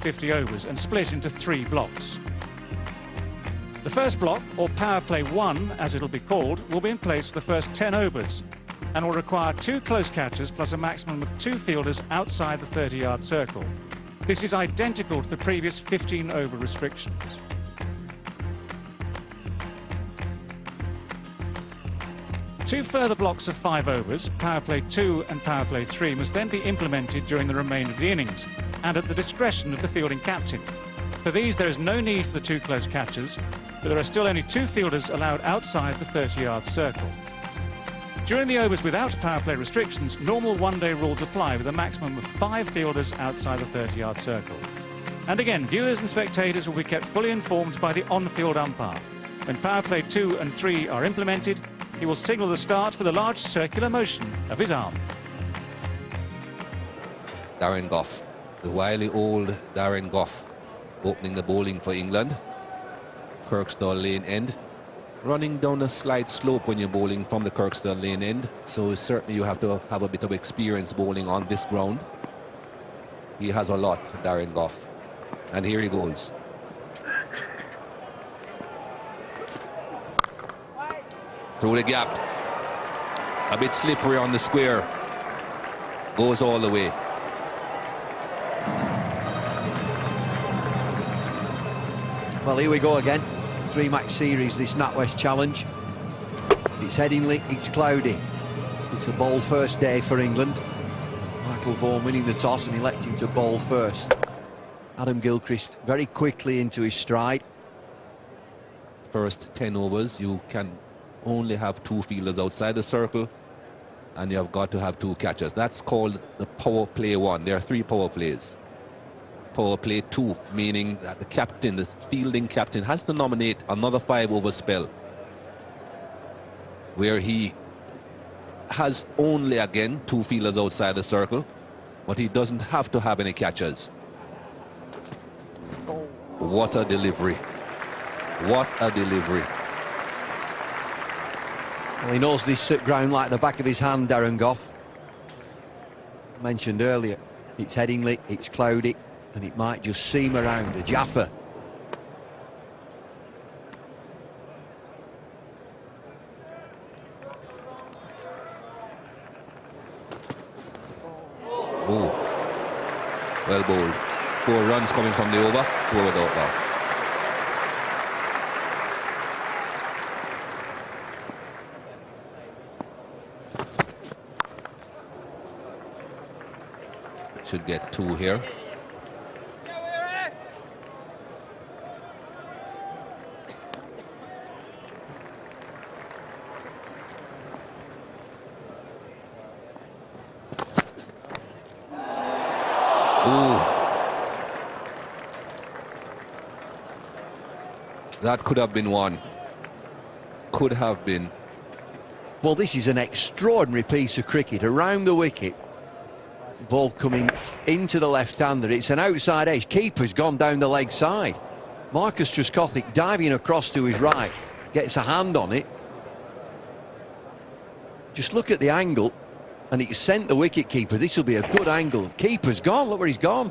50 overs and split into 3 blocks. The first block, or power play 1 as it'll be called, will be in place for the first 10 overs and will require 2 close catches plus a maximum of 2 fielders outside the 30-yard circle. This is identical to the previous 15 over restrictions. Two further blocks of 5 overs, power play 2 and power play 3, must then be implemented during the remainder of the innings and at the discretion of the fielding captain. For these there is no need for the 2 close catches, but there are still only 2 fielders allowed outside the 30-yard circle. During the overs without power play restrictions, normal one-day rules apply with a maximum of 5 fielders outside the 30-yard circle. And again, viewers and spectators will be kept fully informed by the on-field umpire. When power play 2 and 3 are implemented, he will signal the start with a large circular motion of his arm. Darren Gough, the wily old Darren Gough, opening the bowling for England. Kirkstall Lane end. Running down a slight slope when you're bowling from the Kirkstall Lane end, so certainly you have to have a bit of experience bowling on this ground. He has a lot, Darren Gough. And here he goes. Through the gap. A bit slippery on the square. Goes all the way. Well, here we go again. 3-match series, this Natwest Challenge. It's Headingley, it's cloudy. It's a bowl first day for England. Michael Vaughan winning the toss and electing to bowl first. Adam Gilchrist very quickly into his stride. First 10 overs, you can only have 2 fielders outside the circle, and you have got to have 2 catchers. That's called the power play 1. There are 3 power plays. Power play 2, meaning that the captain, the fielding captain, has to nominate another 5-over spell where he has only, again, 2 fielders outside the circle, but he doesn't have to have any catchers. What a delivery. What a delivery. Well, he knows this ground like the back of his hand, Darren Gough. Mentioned earlier, it's Headingley, it's cloudy, and it might just seam around a Jaffa. Oh, well bowled. 4 runs coming from the over, 4 without loss. Should get 2 here. That could have been 1. Could have been. Well, this is an extraordinary piece of cricket around the wicket. Ball coming into the left-hander. It's an outside edge. Keeper's gone down the leg side. Marcus Truskothic diving across to his right. Gets a hand on it. Just look at the angle. And it's sent the wicket keeper. This will be a good angle. Keeper's gone. Look where he's gone.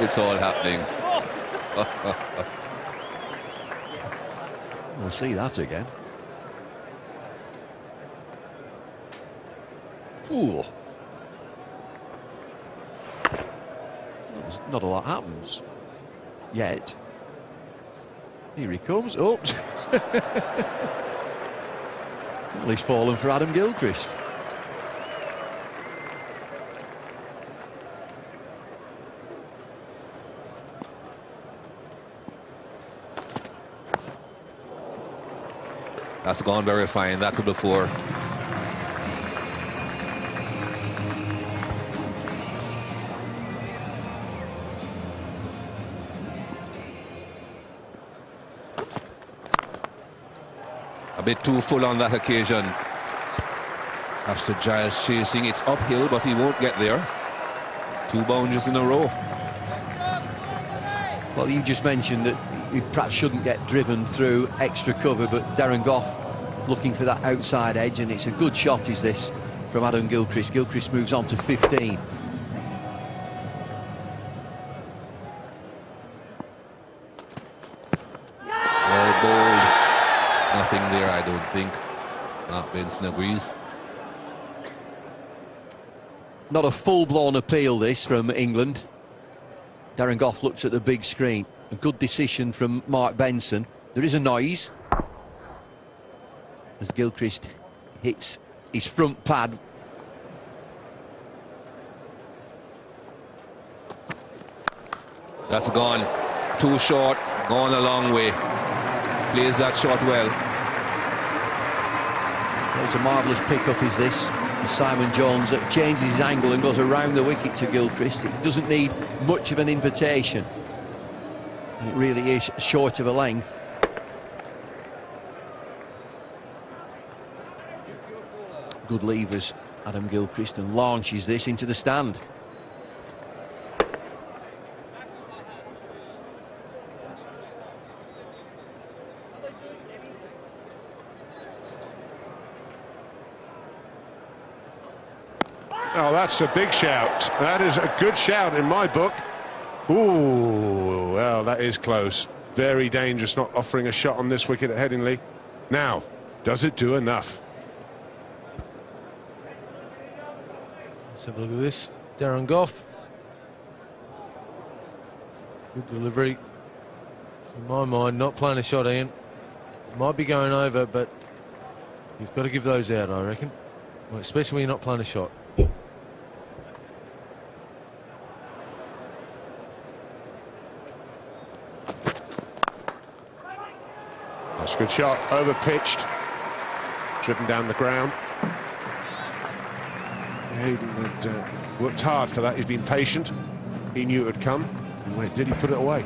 It's all happening. We'll see that again. Ooh. Well, not a lot happens yet. Here he comes. Oops. Well, he's fallen for Adam Gilchrist. That's gone very fine. That could be 4. A bit too full on that occasion. After Giles chasing, it's uphill, but he won't get there. 2 boundaries in a row. Well, you just mentioned that he perhaps shouldn't get driven through extra cover, but Darren Gough looking for that outside edge, and it's a good shot, is this, from Adam Gilchrist. Gilchrist moves on to 15. Well bowled. Nothing there, I don't think. Mark Benson agrees. Not a full-blown appeal, this, from England. Darren Gough looks at the big screen. A good decision from Mark Benson. There is a noise as Gilchrist hits his front pad. That's gone. Too short. Gone a long way. Plays that shot well. It's a marvellous pick-up, is this. Simon Jones changes his angle and goes around the wicket to Gilchrist. It doesn't need much of an invitation. It really is short of a length. Good levers, Adam Gilchrist, and launches this into the stand. Oh, that's a big shout. That is a good shout in my book. Ooh, well, that is close. Very dangerous not offering a shot on this wicket at Headingley. Now, does it do enough? Let's have a look at this. Darren Gough. Good delivery. In my mind, not playing a shot, Ian. Might be going over, but you've got to give those out, I reckon. Well, especially when you're not playing a shot. That's a good shot, over pitched, driven down the ground. Hayden had worked hard for that. He's been patient. He knew it would come, and when it did, he put it away.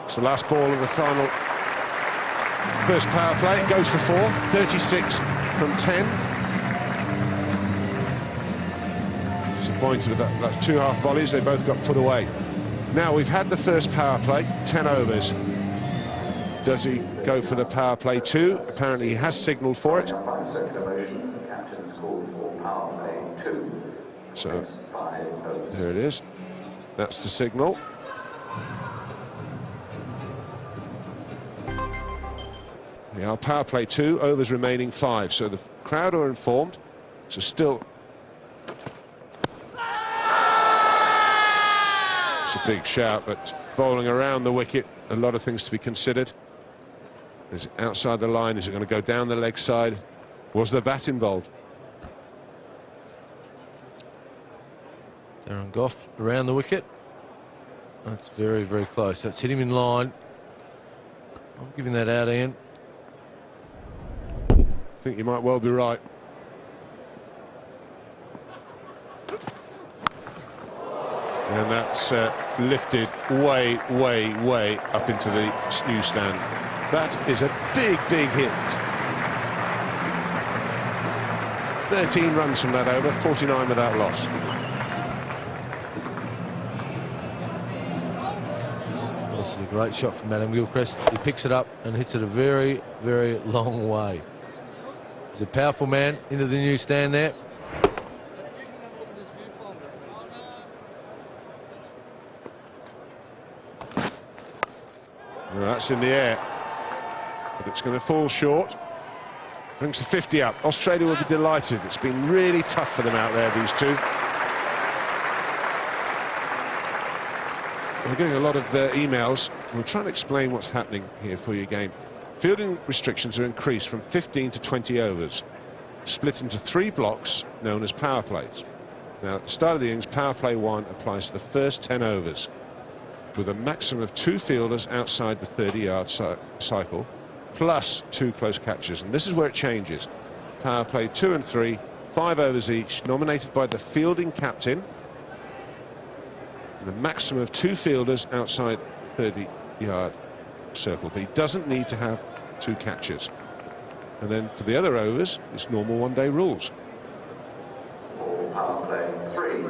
It's the last ball of the final first power play. It goes for 4, 36 from 10. Disappointed with that. That's 2 half volleys. They both got put away. Now we've had the first power play, 10 overs. Does he go for the power play 2? Apparently he has signalled for it. So there it is. That's the signal. Yeah, power play 2, overs remaining 5. So the crowd are informed. So still. It's a big shout, but bowling around the wicket, a lot of things to be considered. Is it outside the line? Is it going to go down the leg side? Was the bat involved? Darren Gough around the wicket. That's very, very close. That's hit him in line. I'm giving that out, Ian. I think you might well be right. And that's lifted way, way, way up into the new stand. That is a big, big hit. 13 runs from that over, 49 without loss. This is a great shot from Adam Gilchrist. He picks it up and hits it a very, very long way. He's a powerful man into the new stand there. Well, that's in the air, but it's going to fall short. Brings the 50 up. Australia will be delighted. It's been really tough for them out there, these two. We're getting a lot of emails. We'll try and explain what's happening here for you again. Fielding restrictions are increased from 15 to 20 overs, split into 3 blocks known as power plays. Now, at the start of the innings, power play 1 applies to the first 10 overs, with a maximum of 2 fielders outside the 30-yard cycle, plus 2 close catches. And this is where it changes. Power play 2 and 3, 5 overs each, nominated by the fielding captain, and a maximum of 2 fielders outside 30-yard circle. But he doesn't need to have 2 catches. And then for the other overs, it's normal one-day rules. Power play 3.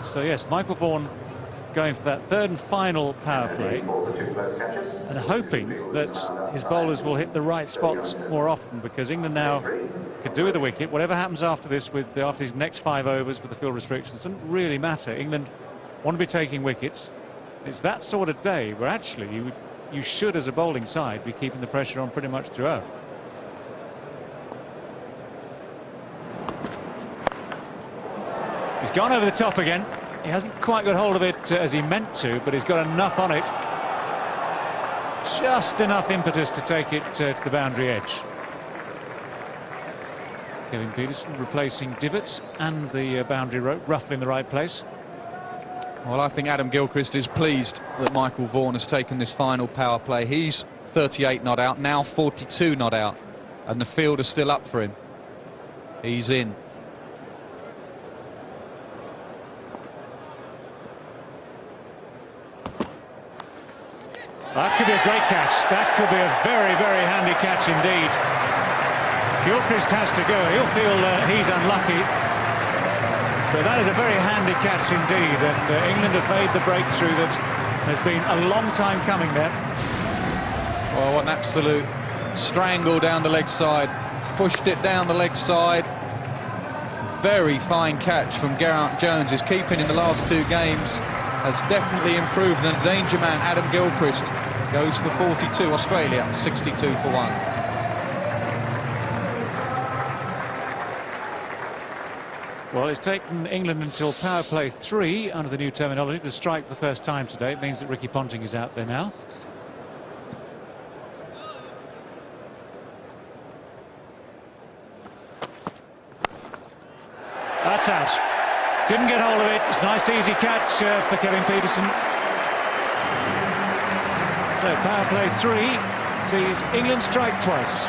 So yes, Michael Vaughan going for that third and final power play and hoping that his bowlers will hit the right spots more often, because England now could do with a wicket. Whatever happens after this, after his next 5 overs with the field restrictions, doesn't really matter. England want to be taking wickets. It's that sort of day where actually you should, as a bowling side, be keeping the pressure on pretty much throughout. He's gone over the top again. He hasn't quite got hold of it as he meant to, but he's got enough on it. Just enough impetus to take it to the boundary edge. Kevin Peterson replacing divots and the boundary rope roughly in the right place. Well, I think Adam Gilchrist is pleased that Michael Vaughan has taken this final power play. He's 38 not out, now 42 not out, and the field is still up for him. He's in. That could be a great catch. That could be a very, very handy catch indeed. Gilchrist has to go. He'll feel he's unlucky. But that is a very handy catch indeed. And England have made the breakthrough that has been a long time coming there. Well, what an absolute strangle down the leg side. Pushed it down the leg side. Very fine catch from Geraint Jones. His keeping in the last 2 games has definitely improved. And the danger man, Adam Gilchrist, goes for 42. Australia 62 for 1. Well, it's taken England until power play 3 under the new terminology to strike for the first time today. It means that Ricky Ponting is out there now. That's out. Didn't get hold of it. It's a nice easy catch for Kevin Peterson. So power play 3 sees England strike twice.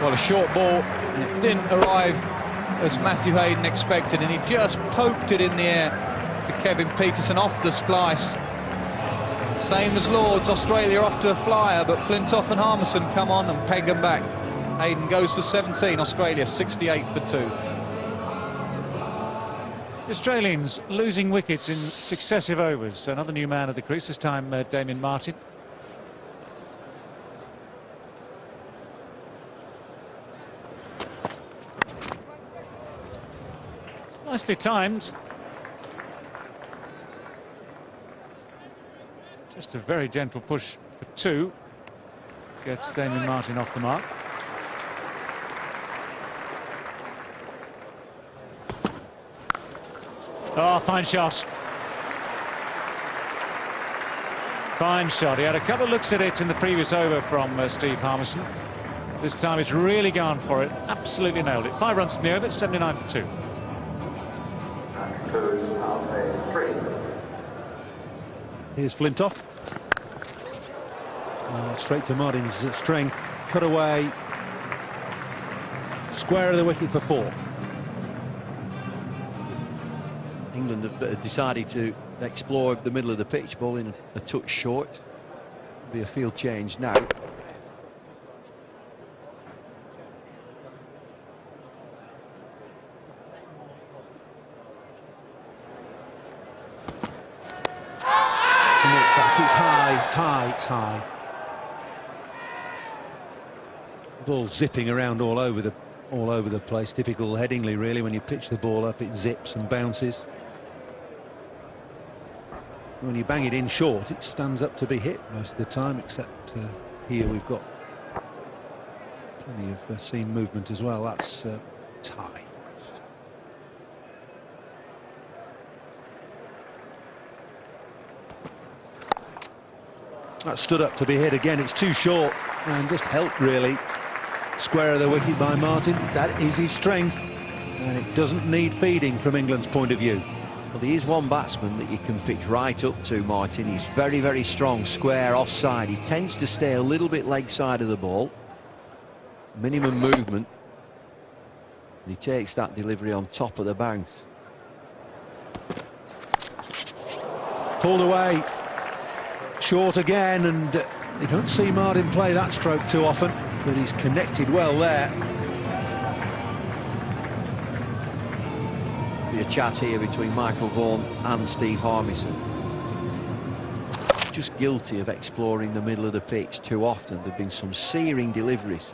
Well, a short ball, and it didn't arrive as Matthew Hayden expected, and he just poked it in the air to Kevin Peterson off the splice. Same as Lords, Australia off to a flyer, but Flintoff and Harmison come on and peg them back. Hayden goes for 17, Australia 68 for 2. The Australians losing wickets in successive overs. Another new man at the crease, this time Damien Martin. It's nicely timed. Just a very gentle push for 2. Gets Damien Martin off the mark. Oh, fine shot. Fine shot. He had a couple of looks at it in the previous over from Steve Harmison. This time it's really gone for it. Absolutely nailed it. 5 runs in the over, 79 for 2. Here's Flintoff. Straight to Martin's strength. Cut away. Square of the wicket for 4. England have decided to explore the middle of the pitch, bowling a touch short. Be a field change now. It's high, it's high. Ball zipping around all over the place. Typical Headingley, really. When you pitch the ball up, it zips and bounces. When you bang it in short, it stands up to be hit most of the time, except here we've got plenty of seam movement as well. That's it's high. That stood up to be hit again. It's too short and just helped, really. Square of the wicket by Martin. That is his strength, and it doesn't need feeding from England's point of view. Well, he is one batsman that you can pitch right up to, Martin. He's very, very strong, square, offside. He tends to stay a little bit leg side of the ball. Minimum movement. And he takes that delivery on top of the bounce. Pulled away. Short again, and you don't see Martin play that stroke too often, but he's connected well there. Be a chat here between Michael Vaughan and Steve Harmison. Just guilty of exploring the middle of the pitch too often. There have been some searing deliveries.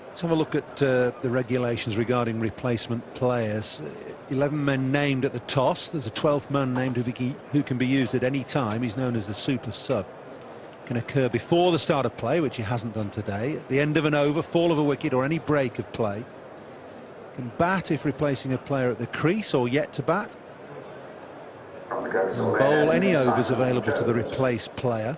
Let's have a look at the regulations regarding replacement players. 11 men named at the toss. There's a 12th man named who can be used at any time. He's known as the super sub. Can occur before the start of play, which he hasn't done today, at the end of an over, fall of a wicket or any break of play. Can bat if replacing a player at the crease or yet to bat. And bowl any overs available to the replaced player.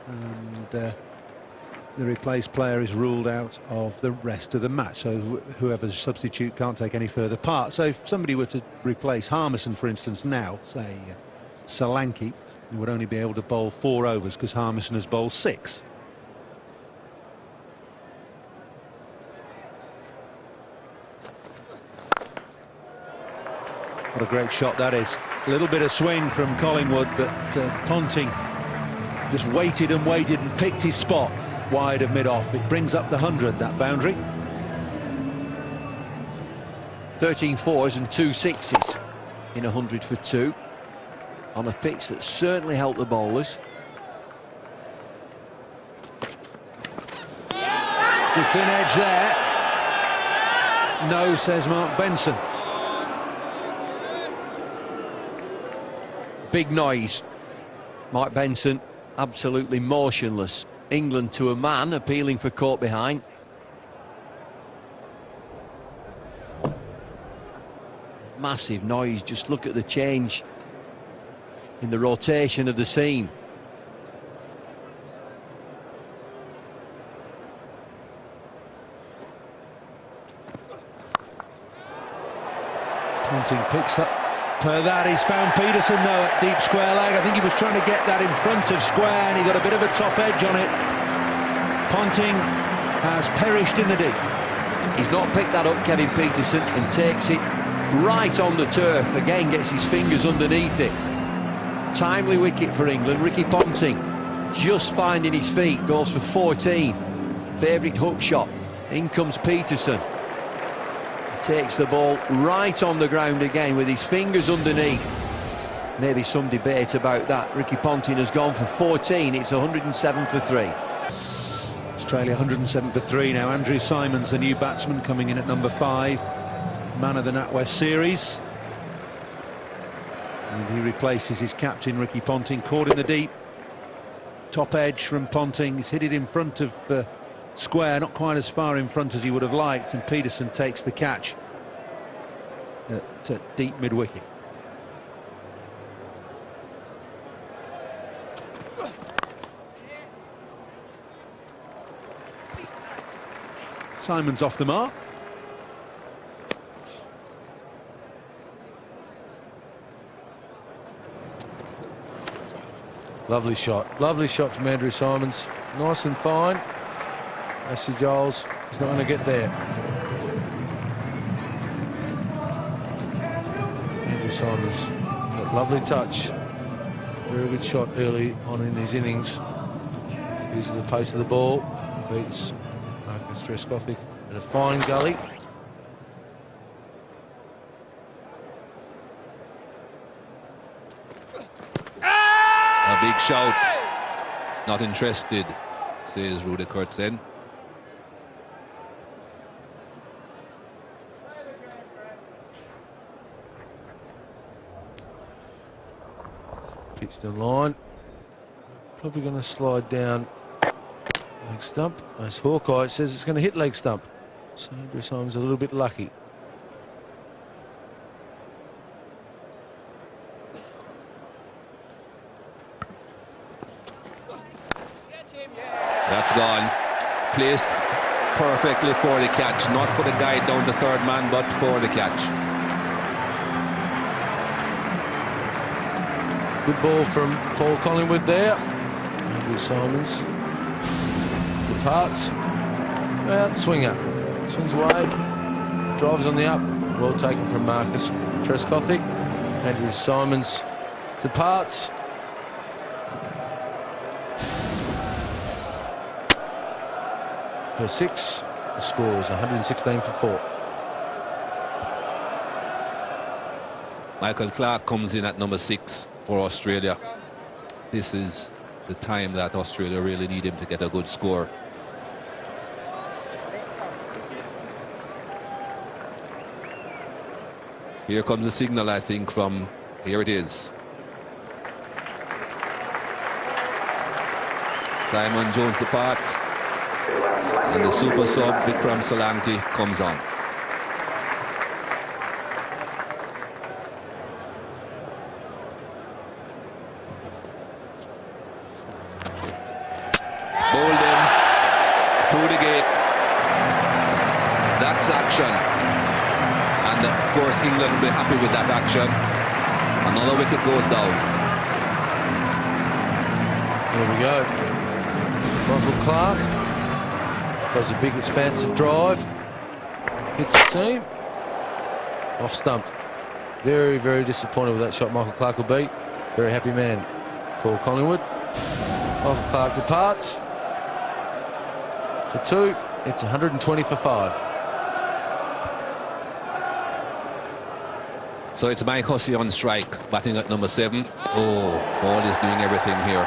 And the replaced player is ruled out of the rest of the match, so whoever's substitute can't take any further part. So if somebody were to replace Harmison, for instance, now, say Solanki, he would only be able to bowl 4 overs because Harmison has bowled 6. What a great shot that is. A little bit of swing from Collingwood, but Ponting just waited and waited and picked his spot wide of mid-off. It brings up the 100, that boundary. 13 fours and 2 sixes in 100 for 2 on a pitch that certainly helped the bowlers. The thin edge there. No, says Mark Benson. Big noise. Mark Benson absolutely motionless. England to a man appealing for caught behind. Massive noise. Just look at the change in the rotation of the seam. Ponting picks up that. He's found Peterson though at deep square leg. I think he was trying to get that in front of square and he got a bit of a top edge on it. Ponting has perished in the deep. He's not picked that up, Kevin Peterson, and takes it right on the turf. Again gets his fingers underneath it. Timely wicket for England. Ricky Ponting just finding his feet, goes for 14. Favourite hook shot. In comes Peterson. Takes the ball right on the ground again with his fingers underneath. Maybe some debate about that. Ricky Ponting has gone for 14. It's 107 for 3. Australia 107 for 3 now. Andrew Symonds, the new batsman, coming in at number 5. Man of the Natwest series. And he replaces his captain, Ricky Ponting. Caught in the deep. Top edge from Ponting. He's hit it in front of square, not quite as far in front as he would have liked, and Peterson takes the catch at deep mid-wicket. Symonds off the mark. Lovely shot from Andrew Symonds, nice and fine. Ashley Giles is not going to get there. Andrew Symonds, got lovely touch. Very good shot early on in his innings. Uses the pace of the ball. Beats Marcus Trescothick at a fine gully. A big shout. Not interested, says Rudy Kurtzen. Pitched in line. Probably going to slide down leg stump. As Hawkeye says, it's going to hit leg stump. So Andrew Symonds a little bit lucky. That's gone. Placed perfectly for the catch. Not for the guy down the third man, but for the catch. Good ball from Paul Collingwood there. Andrew Symonds departs. Out swinger. Swings away. Drives on the up. Well taken from Marcus Trescothick. Andrew Symonds departs. For 6. The score is 116 for 4. Michael Clark comes in at number 6 for Australia. This is the time that Australia really need him to get a good score. Here comes the signal, I think, from... Here it is. Simon Jones departs, and the super sub Vikram Solanki comes on. Bowled him through the gate. That's action, and of course England will be happy with that action. Another wicket goes down. There we go. Michael Clark goes a big expansive drive, hits the seam, off stump. Very, very disappointed with that shot. Michael Clark will be very happy man for Collingwood. Michael Clark departs for 2. It's 120 for 5. So it's Mike Hussey on strike, batting at number 7. Oh, Paul is doing everything here.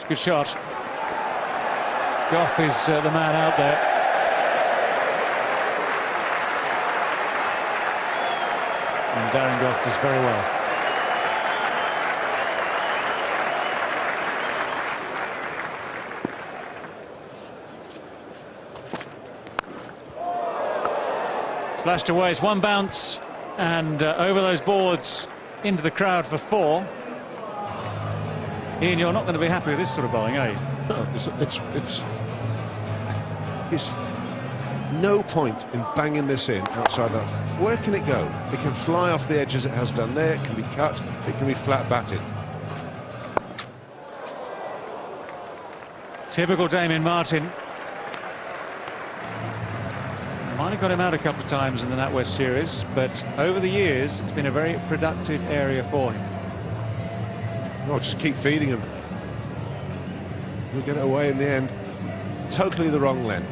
Good shot. Goff is the man out there. And Darren Goff does very well. Slashed away, it's one bounce, and over those boards into the crowd for 4. Ian, you're not going to be happy with this sort of bowling, are you? No, it's no point in banging this in outside that. Where can it go? It can fly off the edge as it has done there. It can be cut. It can be flat batted. Typical Damien Martin. Might have got him out a couple of times in the Natwest series, but over the years it's been a very productive area for him. Oh, just keep feeding him. We'll get it away in the end. Totally the wrong length.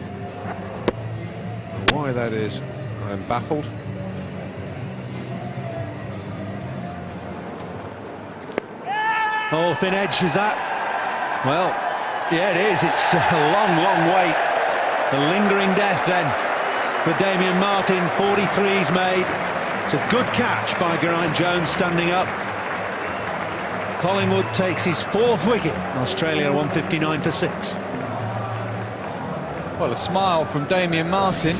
And why that is, I am baffled. Oh, thin edge, is that? Well, yeah, it is. It's a long, long wait. A lingering death then for Damien Martin. 43's made. It's a good catch by Geraint Jones standing up. Collingwood takes his 4th wicket. Australia 159 for 6. Well, a smile from Damien Martin.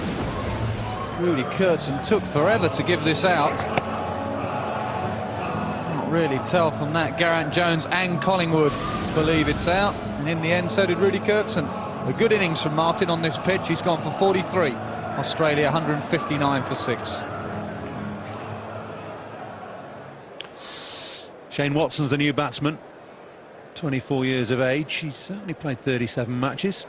Rudy Kurtzen took forever to give this out. Can't really tell from that. Geraint Jones and Collingwood believe it's out, and in the end so did Rudy Kurtzen. A good innings from Martin on this pitch. He's gone for 43. Australia 159 for 6. Shane Watson's the new batsman, 24 years of age. He's only played 37 matches.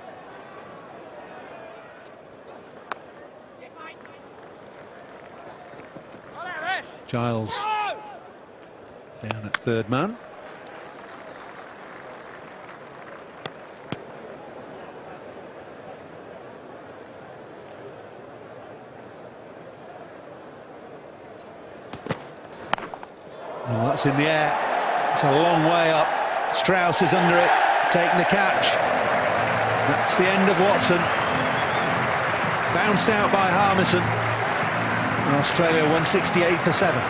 Giles down at 3rd man. Oh, that's in the air. It's a long way up. Strauss is under it, taking the catch. That's the end of Watson. Bounced out by Harmison. And Australia 168 for 7.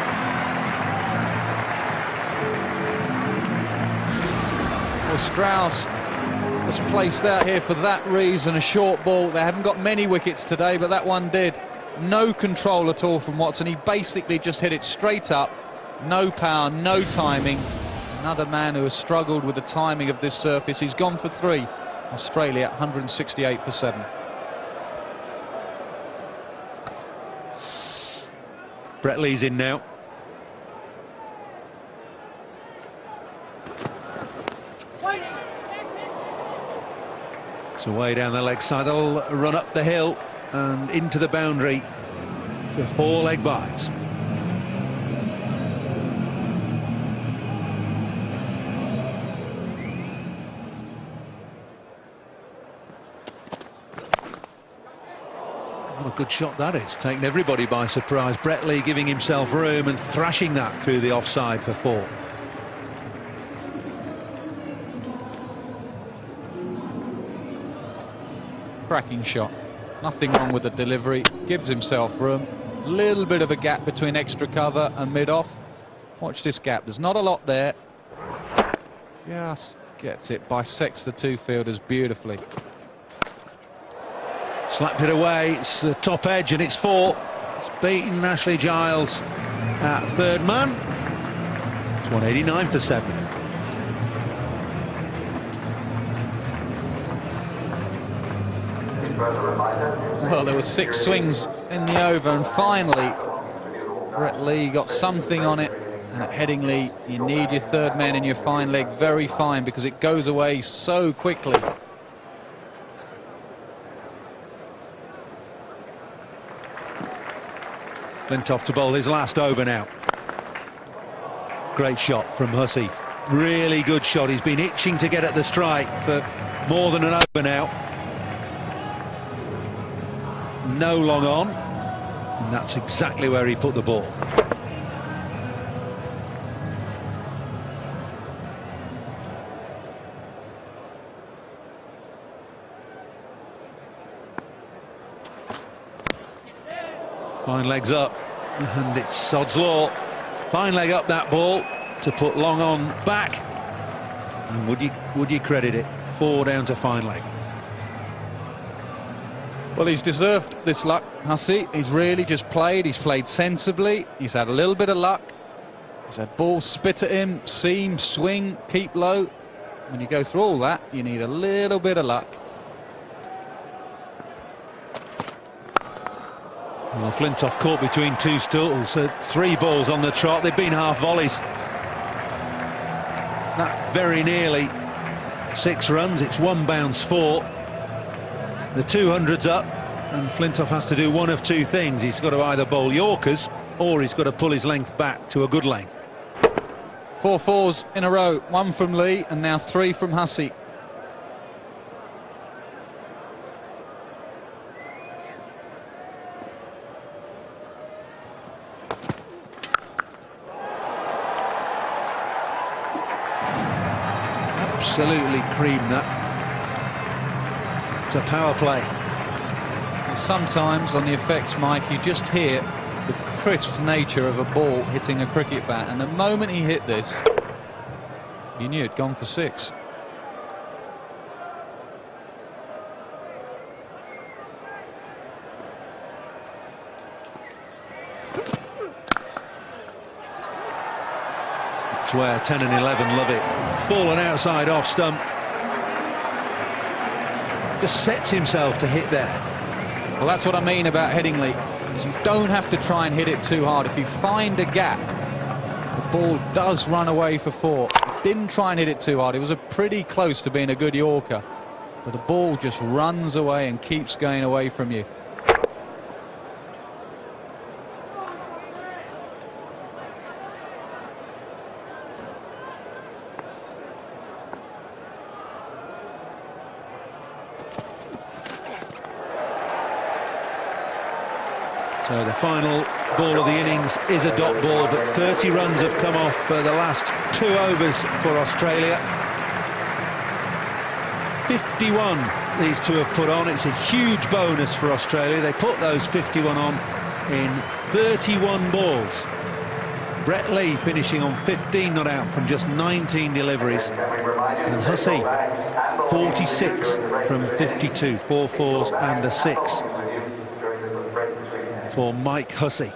Well, Strauss was placed out here for that reason, a short ball. They haven't got many wickets today, but that one did. No control at all from Watson. He basically just hit it straight up. No power, no timing. Another man who has struggled with the timing of this surface. He's gone for 3. Australia 168 for 7. Brett Lee's in now. So way down the leg side, they'll run up the hill and into the boundary for 4 leg byes. a good shot that is. Taking everybody by surprise. Brett Lee giving himself room and thrashing that through the offside for 4. Cracking shot. Nothing wrong with the delivery. Gives himself room. Little bit of a gap between extra cover and mid-off. Watch this gap. There's not a lot there. Just gets it. Bisects the 2 fielders beautifully. Slapped it away. It's the top edge and it's 4. It's beaten Ashley Giles at 3rd man. It's 189 for 7. Well, there were 6 swings in the over, and finally Brett Lee got something on it. And at Headingley, you need your 3rd man in your fine leg very fine, because it goes away so quickly. Flintoff to bowl his last over now. Great shot from Hussey. Really good shot. He's been itching to get at the strike for more than an over now. No long on, and that's exactly where he put the ball. Fine legs up, and it's sod's law. Fine leg up that ball to put long on back, and would you credit it? 4 down to fine leg. Well, he's deserved this luck, Hussey. He's really just played. He's played sensibly. He's had a little bit of luck. He's had balls spit at him, seam, swing, keep low. When you go through all that, you need a little bit of luck. Well, Flintoff caught between 2 stools. 3 balls on the trot. They've been half volleys. That very nearly 6 runs. It's 1 bounce 4. The 200's up, and Flintoff has to do one of 2 things. He's got to either bowl Yorkers, or he's got to pull his length back to a good length. 4 fours in a row. 1 from Lee, and now 3 from Hussey. Absolutely creamed that. It's a power play. Sometimes on the effects, Mike, you just hear the crisp nature of a ball hitting a cricket bat, and the moment he hit this, you knew it'd gone for 6. It's where 10 and 11 love it. Fallen outside off stump. Just sets himself to hit there. Well, that's what I mean about Headingley, is you don't have to try and hit it too hard. If you find a gap, the ball does run away for 4. Didn't try and hit it too hard. It was pretty close to being a good Yorker, but the ball just runs away and keeps going away from you. So the final ball of the innings is a dot ball, but 30 runs have come off the last 2 overs for Australia. 51 these 2 have put on. It's a huge bonus for Australia. They put those 51 on in 31 balls. Brett Lee finishing on 15 not out from just 19 deliveries, and Hussey 46 from 52, 4 fours and a 6 for Mike Hussey.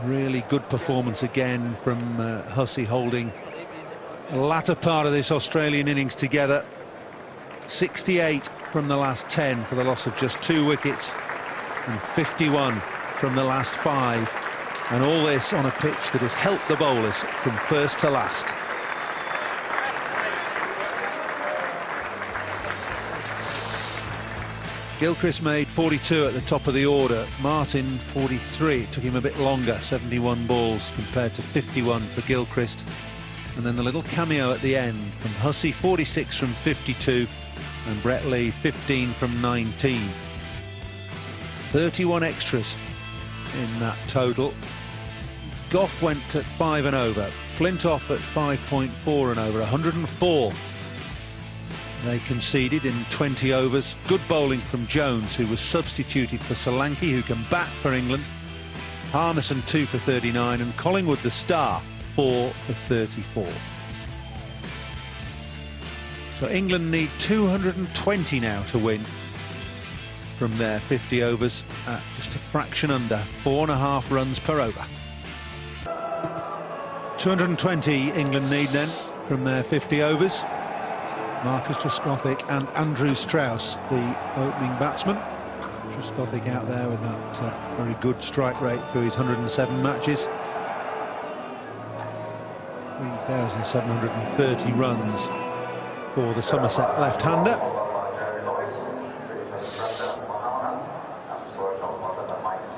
Really good performance again from Hussey, holding the latter part of this Australian innings together. 68 from the last 10 for the loss of just 2 wickets, and 51 from the last 5, and all this on a pitch that has helped the bowlers from first to last. Gilchrist made 42 at the top of the order. Martin 43. It took him a bit longer, 71 balls compared to 51 for Gilchrist. And then the little cameo at the end from Hussey, 46 from 52, and Brett Lee 15 from 19. 31 extras in that total. Goff went at 5 and over. Flintoff at 5.4 and over. 104 they conceded in 20 overs. Good bowling from Jones, who was substituted for Solanki, who can bat for England. Harmison 2 for 39, and Collingwood, the star, 4 for 34. So England need 220 now to win from their 50 overs at just a fraction under 4.5 runs per over. 220 England need then from their 50 overs. Marcus Trescothick and Andrew Strauss, the opening batsman. Trescothick out there with that very good strike rate through his 107 matches. 3,730 runs for the Somerset left-hander.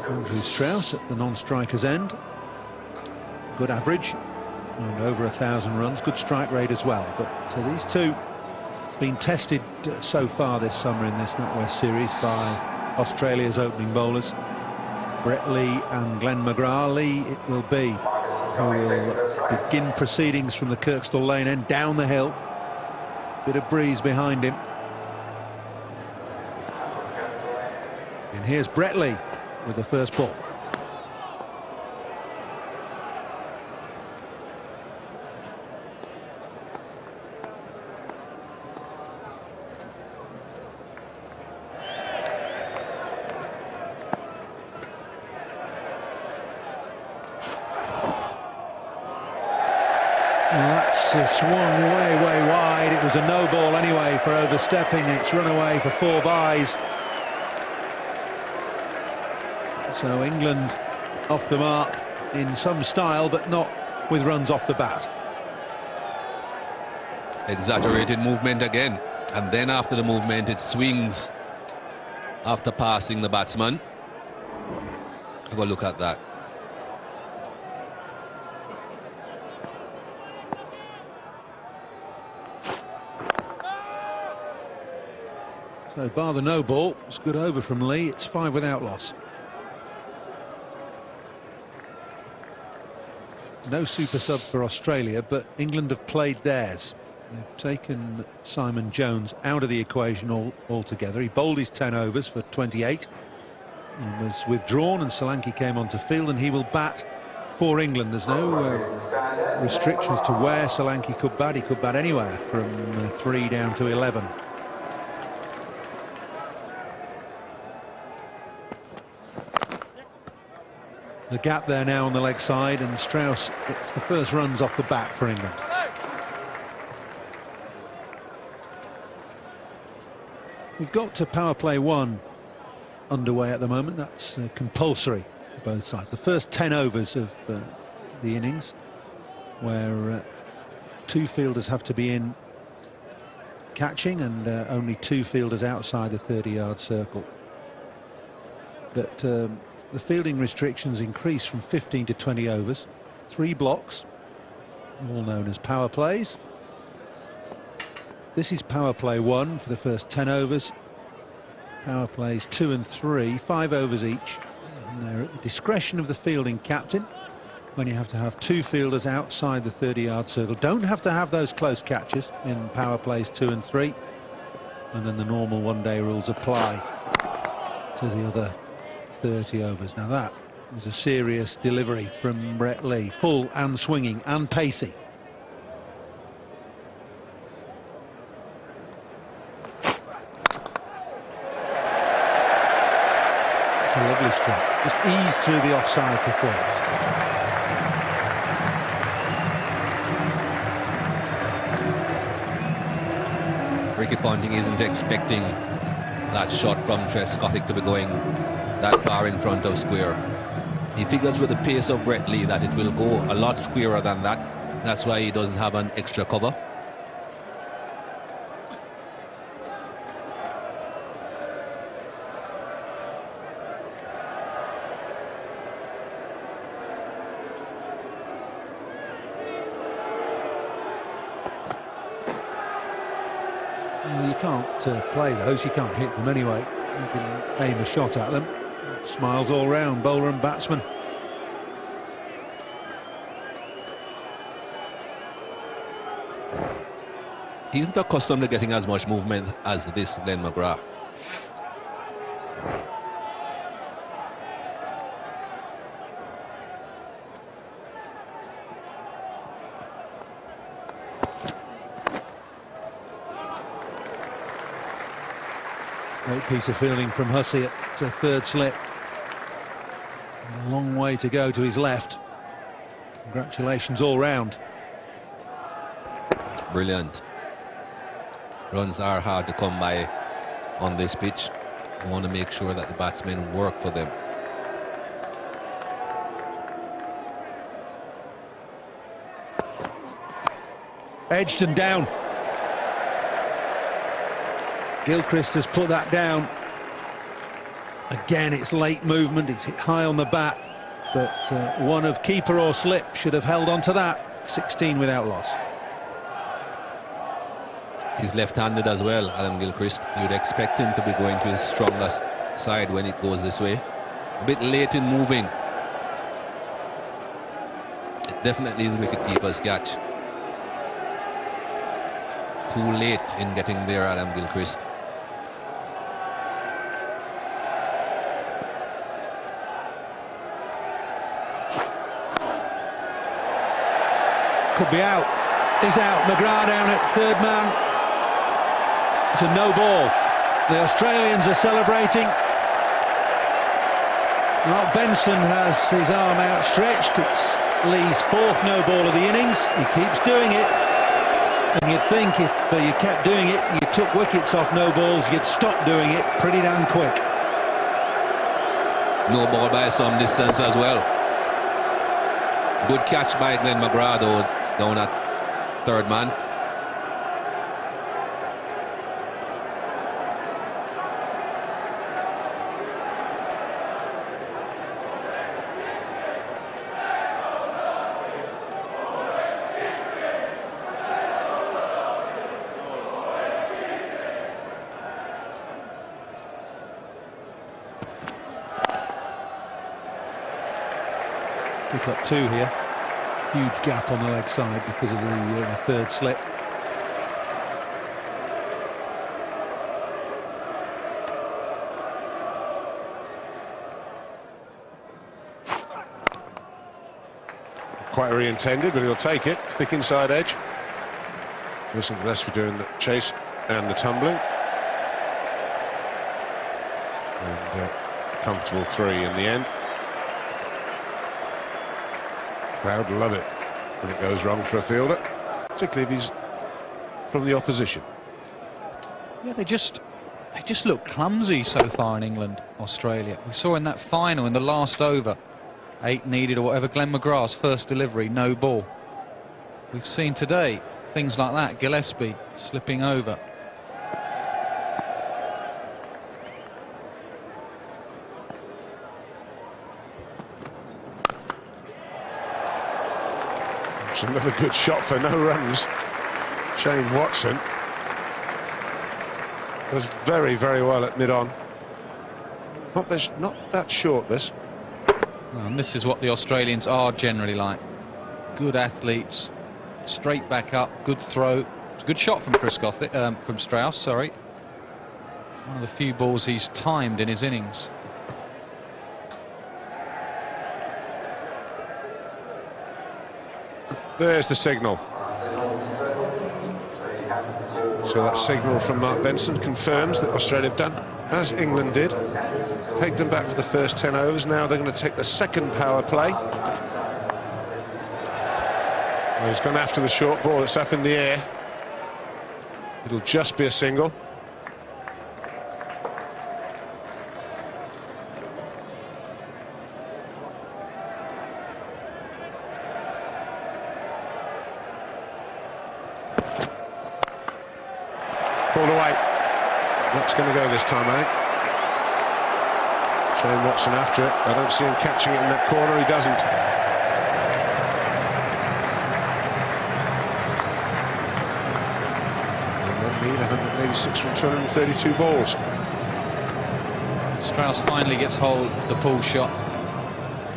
Andrew Strauss at the non-striker's end. Good average and over 1,000 runs. Good strike rate as well. But these two been tested so far this summer in this Natwest series by Australia's opening bowlers, Brett Lee and Glenn McGrath. Lee it will be who will begin proceedings from the Kirkstall Lane end down the hill. Bit of breeze behind him. And here's Brett Lee with the first ball. Swung way wide. It was a no ball anyway for overstepping. It's run away for 4 byes. So England off the mark in some style, but not with runs off the bat. Exaggerated movement again, and then after the movement it swings after passing the batsman. Have a look at that. So bar the no ball, it's good over from Lee. It's 5 without loss. No super sub for Australia, but England have played theirs. They've taken Simon Jones out of the equation altogether. He bowled his 10 overs for 28 and was withdrawn, and Solanki came onto field, and he will bat for England. There's no restrictions to where Solanki could bat. He could bat anywhere from 3 down to 11. The gap there now on the leg side, and Strauss gets the first runs off the bat for England. We've got to power play 1 underway at the moment. That's compulsory for both sides. The first 10 overs of the innings, where 2 fielders have to be in catching and only 2 fielders outside the 30-yard circle. But the fielding restrictions increase from 15 to 20 overs. 3 blocks, all known as power plays. This is power play 1 for the first 10 overs. Power plays 2 and 3, 5 overs each. And they're at the discretion of the fielding captain when you have to have 2 fielders outside the 30-yard circle. Don't have to have those close catches in power plays 2 and 3. And then the normal one-day rules apply to the other 30 overs. Now that is a serious delivery from Brett Lee, full and swinging and pacey. It's a lovely stroke, just eased through the offside performance. Ricky Ponting isn't expecting that shot from Trescothick to be going that far in front of square. He figures with the pace of Brett Lee that it will go a lot squarer than that. That's why he doesn't have an extra cover. Well, you can't play those, you can't hit them anyway. You can aim a shot at them. Smiles all round, bowler and batsman. He's not accustomed to getting as much movement as this Glenn McGrath. Great piece of fielding from Hussey at third slip. A long way to go to his left. Congratulations all round. Brilliant. Runs are hard to come by on this pitch. You want to make sure that the batsmen work for them. Edged and down. Gilchrist has put that down. Again, it's late movement, it's hit high on the bat, but one of keeper or slip should have held on to that. 16 without loss. He's left-handed as well, Alan Gilchrist. You'd expect him to be going to his strongest side when it goes this way. A bit late in moving. It definitely is wicketkeeper's catch. Too late in getting there, Alan Gilchrist. Could be out. Is out. McGrath down at third man. It's a no ball. The Australians are celebrating. Mark Benson has his arm outstretched. It's Lee's fourth no ball of the innings. He keeps doing it. And you'd think if you kept doing it, you took wickets off no balls, you'd stop doing it pretty damn quick. No ball by some distance as well. Good catch by Glenn McGrath though, down at third man. Pick up two here. Huge gap on the leg side because of the third slip. Quite re-intended, but he'll take it. Thick inside edge. Listen less for doing the chase and the tumbling. And comfortable three in the end. Crowd love it when it goes wrong for a fielder, particularly if he's from the opposition. Yeah, they just look clumsy so far in England, Australia. We saw in that final in the last over, 8 needed or whatever, Glenn McGrath's first delivery, no ball. We've seen today things like that, Gillespie slipping over. It's another good shot for no runs. Shane Watson does very, very well at mid-on. Not that short, this. And this is what the Australians are generally like. Good athletes, straight back up, good throw. It's a good shot from from Strauss, sorry. One of the few balls he's timed in his innings. There's the signal. So that signal from Mark Benson confirms that Australia have done as England did. Take them back for the first 10 overs. Now they're going to take the second power play. Well, he's gone after the short ball. It's up in the air. It'll just be a single. Pulled away. That's going to go this time, I think. Shane Watson after it. I don't see him catching it in that corner. He doesn't. England need 186 from 232 balls. Strauss finally gets hold of the pull shot.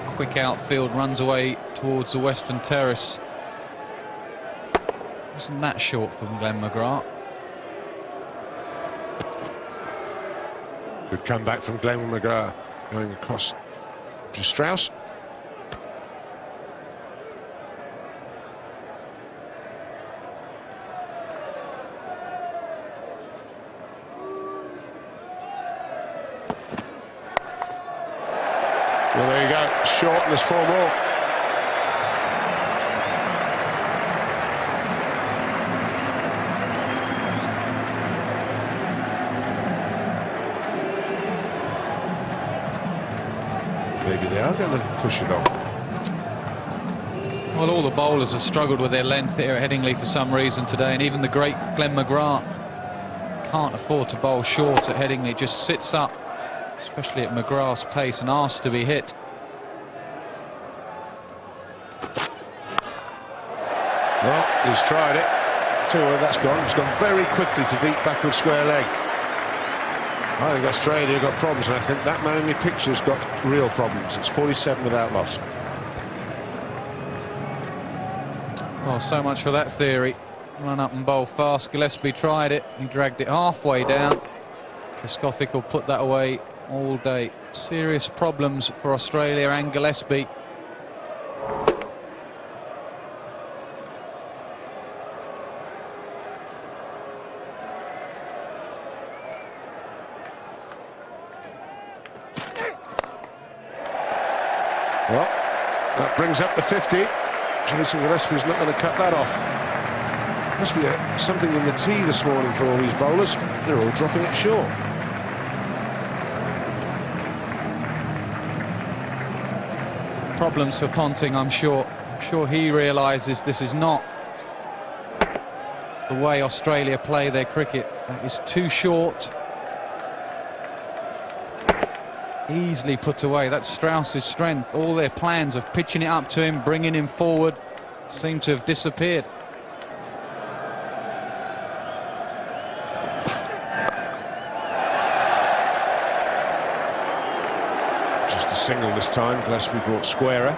Quick outfield, runs away towards the western terrace. Wasn't that short from Glenn McGrath? Good comeback from Glenn McGrath, going across to Strauss. Well, there you go, short, and there's 4 more. Maybe they are going to push it on. Well, all the bowlers have struggled with their length here at Headingley for some reason today, and even the great Glenn McGrath can't afford to bowl short at Headingley. It just sits up, especially at McGrath's pace, and asks to be hit. Well, he's tried it. That's gone. It's gone very quickly to deep backward square leg. I think Australia got problems, and I think that man in the picture's got real problems. It's 47 without loss. Well, so much for that theory. Run up and bowl fast. Gillespie tried it. He dragged it halfway down. Trescothick will put that away all day. Serious problems for Australia and Gillespie. Well, that brings up the 50. Jason Gillespie's not going to cut that off. Must be something in the tea this morning for all these bowlers. They're all dropping it short. Problems for Ponting, I'm sure. I'm sure he realises this is not the way Australia play their cricket. That is too short. Easily put away. That's Strauss's strength. All their plans of pitching it up to him, bringing him forward, seem to have disappeared. Just a single this time. Gillespie brought squarer.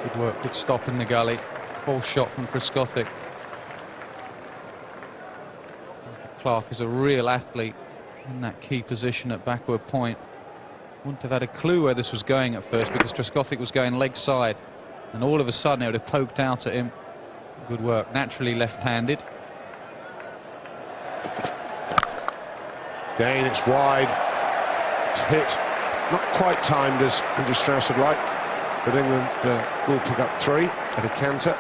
Good work, good stop in the gully. Ball shot from Trescothick. Clark is a real athlete in that key position at backward point. Wouldn't have had a clue where this was going at first, because Trescothick was going leg side, and all of a sudden it would have poked out at him. Good work. Naturally left-handed. Again, it's wide. It's hit. Not quite timed as Andrew Strauss would like, but England will pick up 3 at a canter.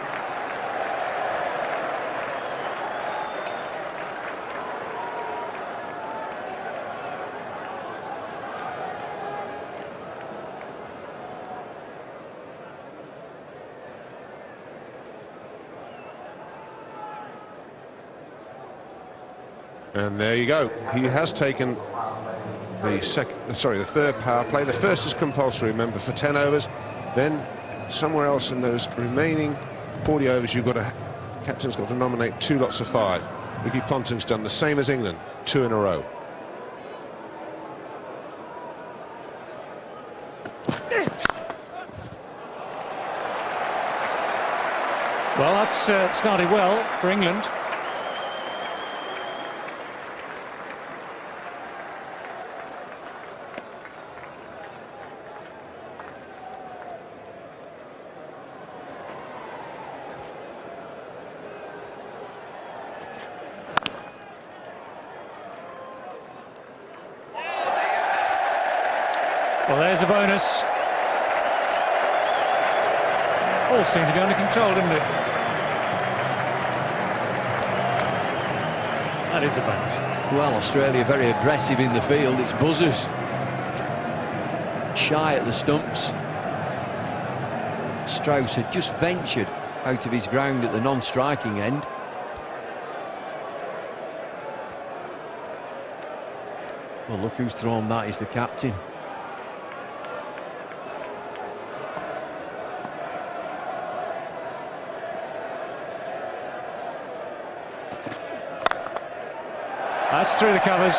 And there you go. He has taken the third power play. The first is compulsory, remember, for 10 overs. Then somewhere else in those remaining 40 overs, captain's got to nominate 2 lots of 5. Ricky Ponting's done the same as England, 2 in a row. Well, that's started well for England. Well, there's a bonus. All seemed to be under control, didn't it? That is a bonus. Well, Australia very aggressive in the field. It's buzzers. Shy at the stumps. Strauss had just ventured out of his ground at the non-striking end. Well, look who's thrown that. Is the captain. That's through the covers.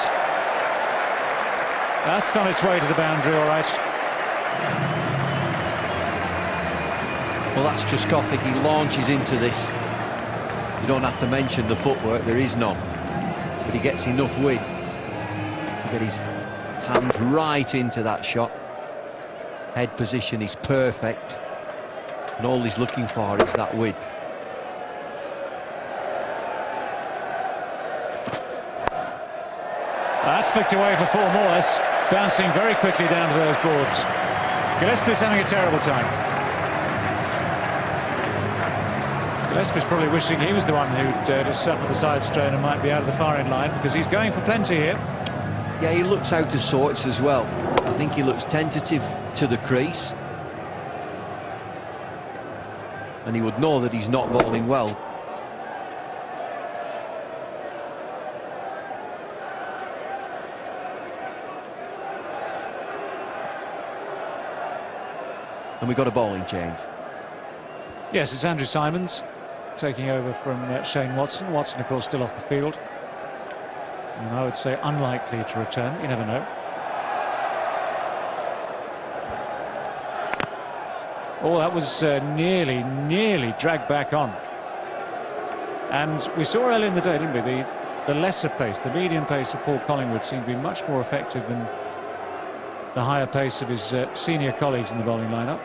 That's on its way to the boundary, all right. Well, that's Trescothick. He launches into this. You don't have to mention the footwork, there is none. But he gets enough width to get his hand right into that shot. Head position is perfect. And all he's looking for is that width. That's flicked away for 4 more. That's bouncing very quickly down to those boards. Gillespie's having a terrible time. Gillespie's probably wishing he was the one who'd just suffered the side strain and might be out of the far end line, because he's going for plenty here. Yeah, he looks out of sorts as well. I think he looks tentative to the crease. And he would know that he's not bowling well. And we got a bowling change. Yes, it's Andrew Simons taking over from Shane Watson. Watson, of course, still off the field. And I would say unlikely to return. You never know. Oh, that was nearly dragged back on. And we saw earlier in the day, didn't we, the lesser pace, the medium pace of Paul Collingwood seemed to be much more effective than the higher pace of his senior colleagues in the bowling lineup.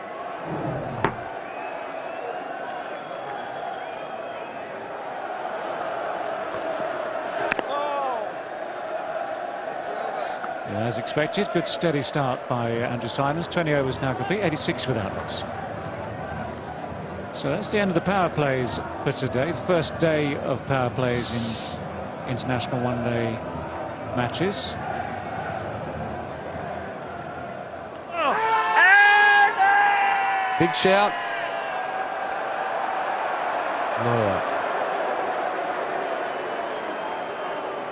Yeah, as expected, good steady start by Andrew Simons. 20 overs now complete, 86 without loss. So that's the end of the power plays for today. The first day of power plays in international one-day matches. Big shout. Not out.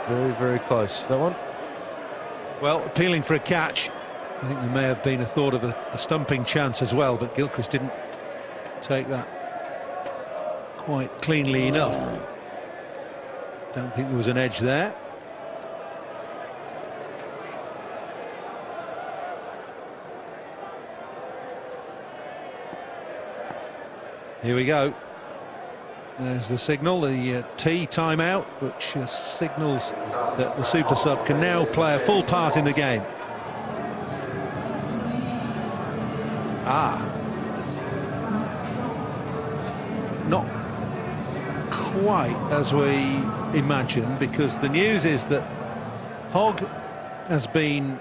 Very, very close, that one. Well, appealing for a catch. I think there may have been a thought of a stumping chance as well, but Gilchrist didn't take that quite cleanly enough. Don't think there was an edge there. Here we go. There's the signal, the T timeout, which signals that the super sub can now play a full part in the game. Not quite as we imagined, because the news is that Hogg has been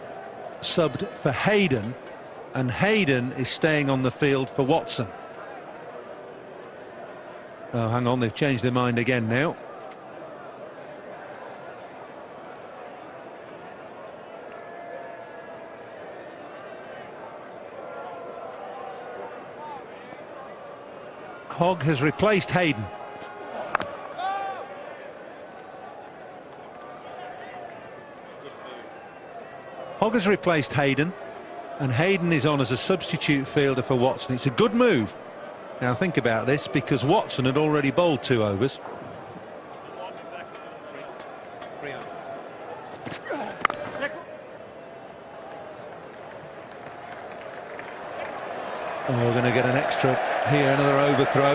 subbed for Hayden, and Hayden is staying on the field for Watson. Oh, hang on, they've changed their mind again now. Hogg has replaced Hayden. Hogg has replaced Hayden, and Hayden is on as a substitute fielder for Watson. It's a good move. Now think about this, because Watson had already bowled 2 overs. Oh, we're going to get an extra here, another overthrow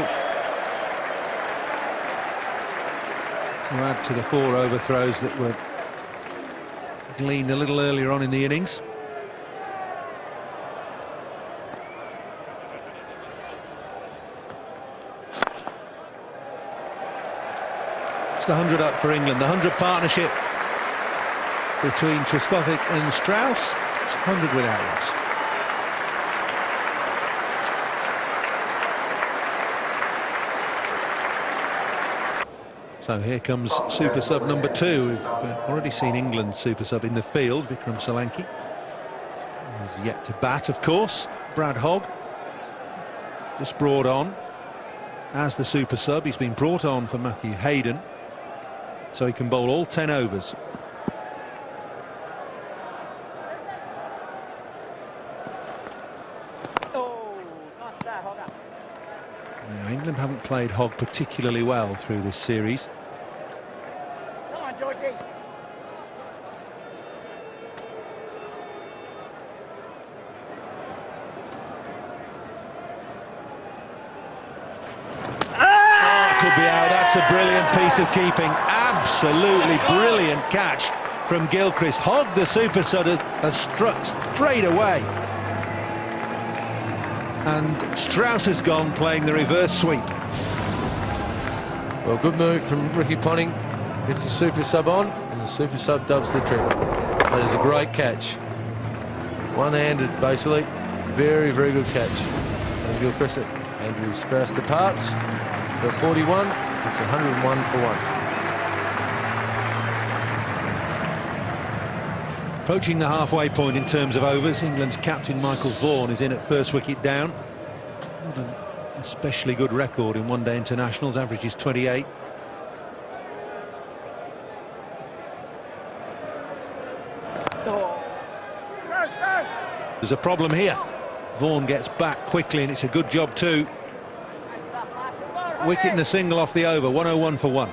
to add to the 4 overthrows that were gleaned a little earlier on in the innings. It's the 100 up for England, the 100 partnership between Trescothick and Strauss. It's 100 without loss. So here comes super sub number 2. We've already seen England's super sub in the field, Vikram Solanki. He's yet to bat, of course. Brad Hogg just brought on as the super sub. He's been brought on for Matthew Hayden, so he can bowl all 10 overs. Now, England haven't played Hogg particularly well through this series. Come on, Georgie. That's a brilliant piece of keeping. Absolutely brilliant catch from Gilchrist. Hogged the super sub, has struck straight away. And Strauss has gone playing the reverse sweep. Well, good move from Ricky Ponting. Gets the super sub on, and the super sub dubs the trick. That is a great catch. One-handed, basically. Very, very good catch. And Gilchrist, Andrew Strauss departs for 41. It's 101 for 1. Approaching the halfway point in terms of overs. England's captain Michael Vaughan is in at first wicket down. Not an especially good record in one-day internationals. Average is 28. There's a problem here. Vaughan gets back quickly, and it's a good job too. Wicket and a single off the over. 101 for 1.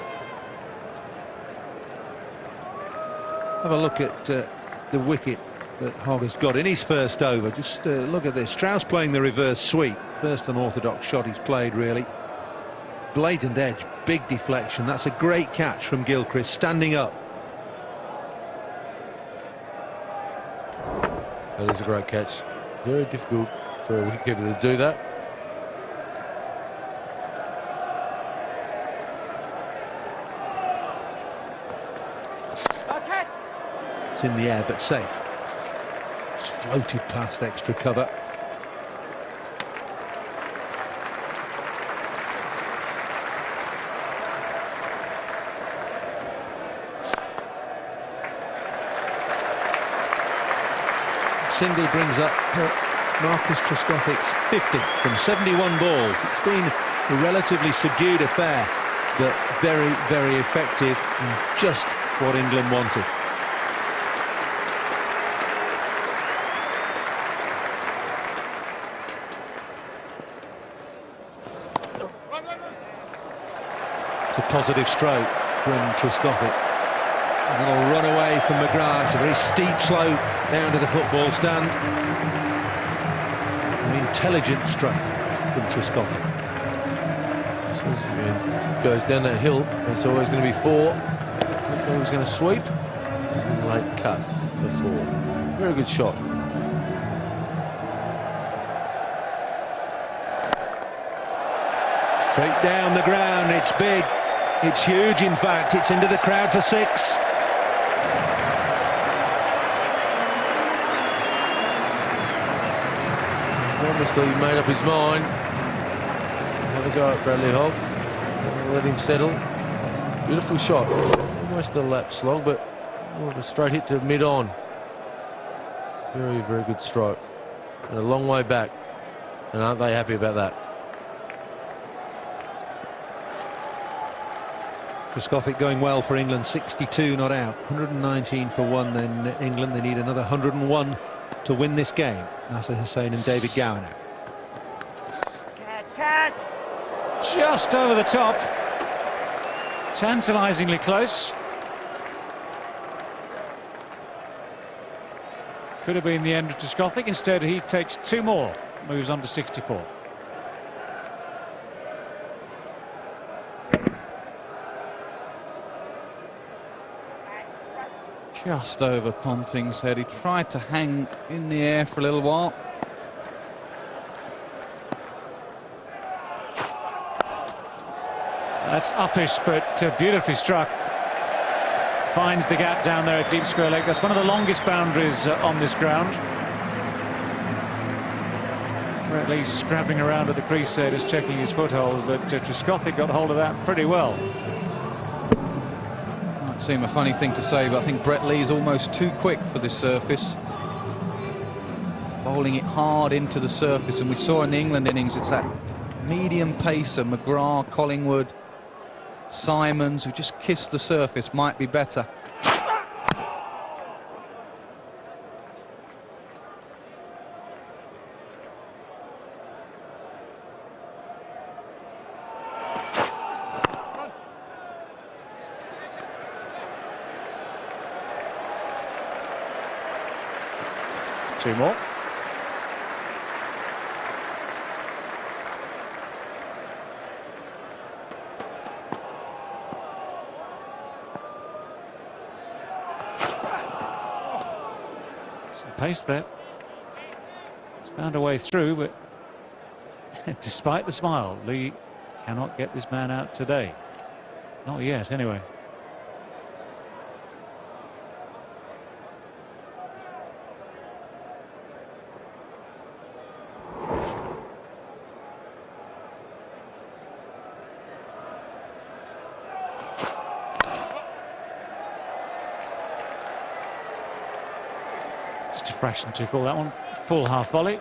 Have a look at the wicket that Hogg has got in his first over. Just look at this. Strauss playing the reverse sweep. First unorthodox shot he's played, really. Blatant edge, big deflection. That's a great catch from Gilchrist, standing up. That is a great catch. Very difficult for a wicketkeeper to do that. It's in the air, but safe. It's floated past extra cover. Single brings up Marcus Trescothick's 50 from 71 balls. It's been a relatively subdued affair, but very, very effective and just what England wanted. It's a positive stroke from Trescothick. A little run away from McGrath. It's a very steep slope down to the football stand. An intelligent stroke from Trescothick. So if it goes down that hill, it's always going to be 4. I thought he was going to sweep. And late cut for 4. Very good shot. Straight down the ground. It's big. It's huge, in fact. It's into the crowd for 6. Obviously made up his mind. Have a go at Bradley Hogg. Let him settle. Beautiful shot. Almost a lap slog, but a straight hit to mid-on. Very, very good stroke. And a long way back. And aren't they happy about that? Trescothick going well for England. 62 not out. 119 for 1 then England. They need another 101 to win this game. Nasser Hussain and David Gowan out. Catch. Just over the top. Tantalisingly close. Could have been the end of Trescothick. Instead he takes 2 more. Moves on to 64. Just over Ponting's head. He tried to hang in the air for a little while. That's uppish, but beautifully struck. Finds the gap down there at deep square leg. That's one of the longest boundaries on this ground. Or at least scrabbling around at the crease there, just checking his foothold, but Trescothick got hold of that pretty well. Might seem a funny thing to say, but I think Brett Lee's almost too quick for this surface. Bowling it hard into the surface, and we saw in the England innings, it's that medium pacer, McGrath, Collingwood, Simons, who just kissed the surface, might be better. Two more. Some pace there. He's found a way through, but despite the smile, Lee cannot get this man out today. Not yet, anyway. Just a fraction too full, that one. Full half volley.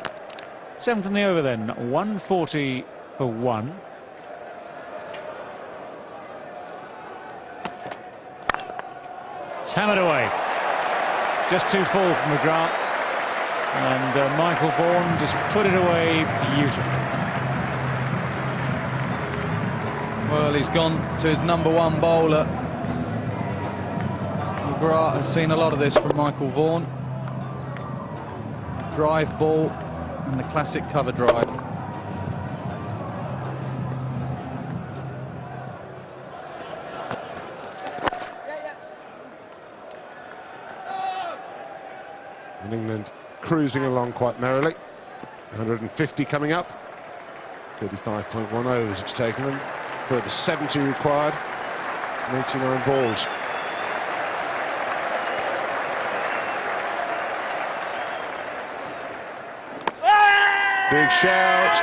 7 from the over then. 140 for 1. It's hammered away. Just too full from McGrath. And Michael Vaughan just put it away beautifully. Well, he's gone to his #1 bowler. McGrath has seen a lot of this from Michael Vaughan. Drive ball and the classic cover drive. And England cruising along quite merrily. 150 coming up. 35.1 overs it's taken them. Further 70 required. 89 balls. Big shout.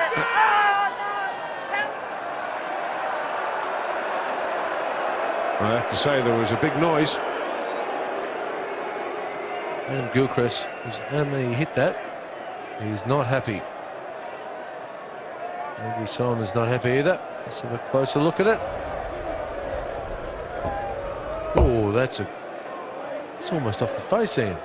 I have to say there was a big noise. And Gilchrist, and he hit that. He's not happy. Maybe Simon's not happy either. Let's have a closer look at it. Oh, it's almost off the face end.